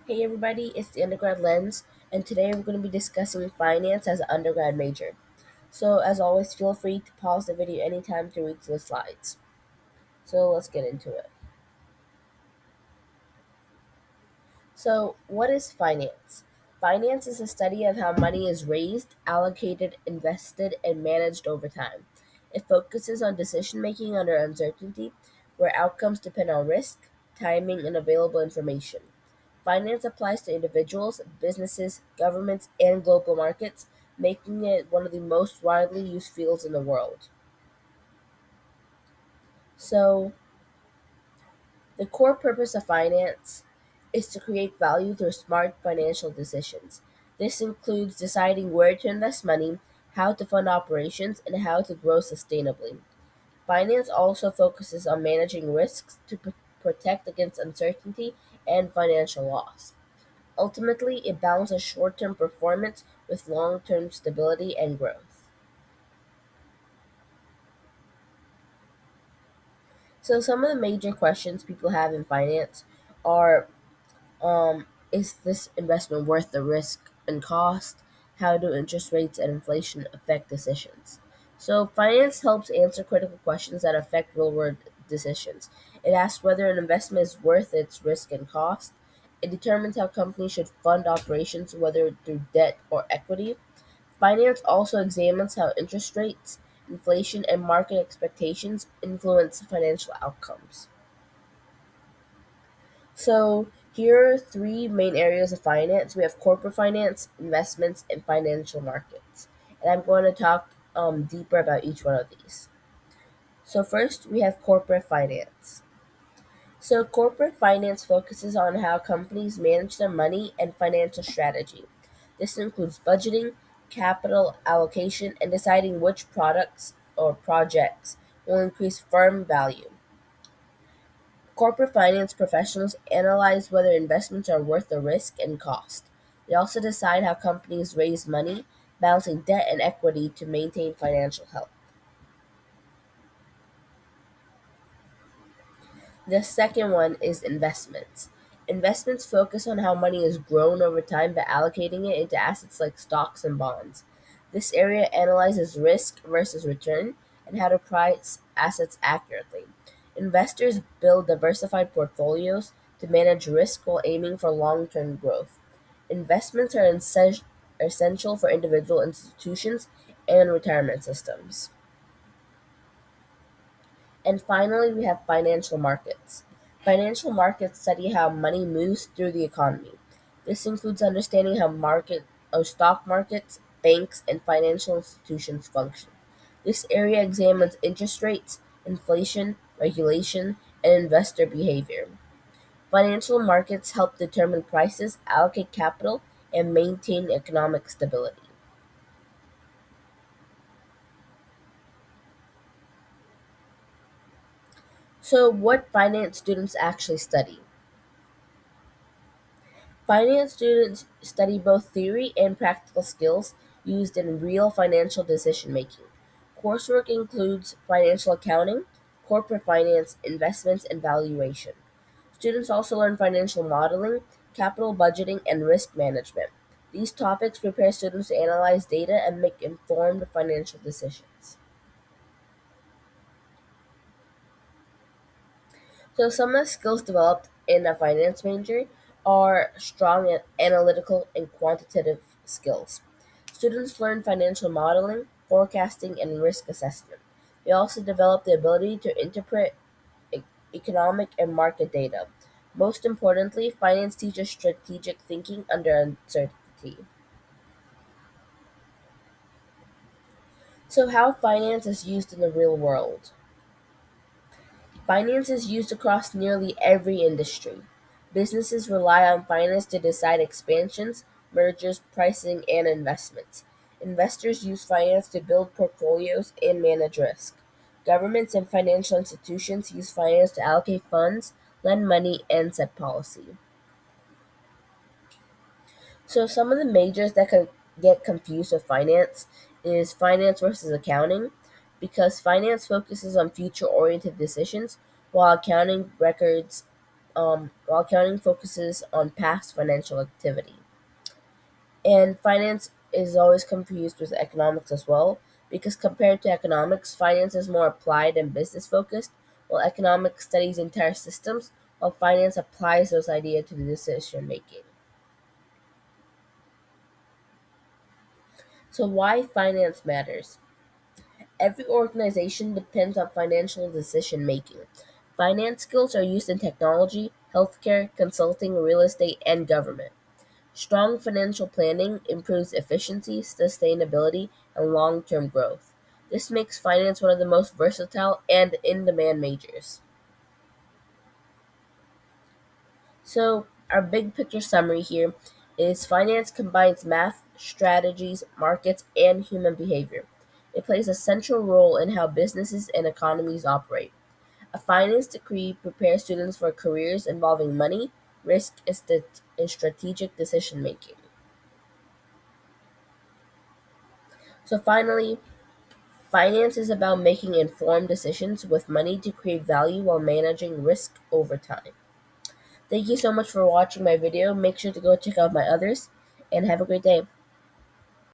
Hey everybody, it's the Undergrad Lens, and today we're going to be discussing finance as an undergrad major. So, as always, feel free to pause the video anytime to read the slides. So, let's get into it. So, what is finance? Finance is the study of how money is raised, allocated, invested, and managed over time. It focuses on decision making under uncertainty, where outcomes depend on risk, timing, and available information. Finance applies to individuals, businesses, governments, and global markets, making it one of the most widely used fields in the world. So, the core purpose of finance is to create value through smart financial decisions. This includes deciding where to invest money, how to fund operations, and how to grow sustainably. Finance also focuses on managing risks to protect against uncertainty and financial loss. Ultimately, it balances short term performance with long term stability and growth. So, some of the major questions people have in finance are is this investment worth the risk and cost? How do interest rates and inflation affect decisions? So, finance helps answer critical questions that affect real world decisions. It asks whether an investment is worth its risk and cost. It determines how companies should fund operations, whether through debt or equity. Finance also examines how interest rates, inflation, and market expectations influence financial outcomes. So, here are three main areas of finance. We have corporate finance, investments, and financial markets. And I'm going to talk deeper about each one of these. So, first, we have corporate finance. So, corporate finance focuses on how companies manage their money and financial strategy. This includes budgeting, capital allocation, and deciding which products or projects will increase firm value. Corporate finance professionals analyze whether investments are worth the risk and cost. They also decide how companies raise money, balancing debt and equity to maintain financial health. The second one is investments. Investments focus on how money is grown over time by allocating it into assets like stocks and bonds. This area analyzes risk versus return and how to price assets accurately. Investors build diversified portfolios to manage risk while aiming for long term growth. Investments are essential for individual institutions and retirement systems. And finally, we have financial markets. Financial markets study how money moves through the economy. This includes understanding how stock markets, banks, and financial institutions function. This area examines interest rates, inflation, regulation, and investor behavior. Financial markets help determine prices, allocate capital, and maintain economic stability. So, what finance students actually study? Finance students study both theory and practical skills used in real financial decision making. Coursework includes financial accounting, corporate finance, investments, and valuation. Students also learn financial modeling, capital budgeting, and risk management. These topics prepare students to analyze data and make informed financial decisions. So some of the skills developed in a finance major are strong analytical and quantitative skills. Students learn financial modeling, forecasting, and risk assessment. They also develop the ability to interpret e- economic and market data. Most importantly, finance teaches strategic thinking under uncertainty. So, how finance is used in the real world? Finance is used across nearly every industry. Businesses rely on finance to decide expansions, mergers, pricing, and investments. Investors use finance to build portfolios and manage risk. Governments and financial institutions use finance to allocate funds, lend money, and set policy. So some of the majors that can get confused with finance is finance versus accounting, because finance focuses on future-oriented decisions, while accounting records while accounting focuses on past financial activity. And finance is always confused with economics as well, because compared to economics, finance is more applied and business focused, while economics studies entire systems, while finance applies those ideas to the decision making. So, why finance matters? Every organization depends on financial decision making. Finance skills are used in technology, healthcare, consulting, real estate, and government. Strong financial planning improves efficiency, sustainability, and long term growth. This makes finance one of the most versatile and in demand majors. So, our big picture summary here is finance combines math, strategies, markets, and human behavior. It plays a central role in how businesses and economies operate. A finance degree prepares students for careers involving money, risk, and strategic decision making. So, finally, finance is about making informed decisions with money to create value while managing risk over time. Thank you so much for watching my video. Make sure to go check out my others and have a great day.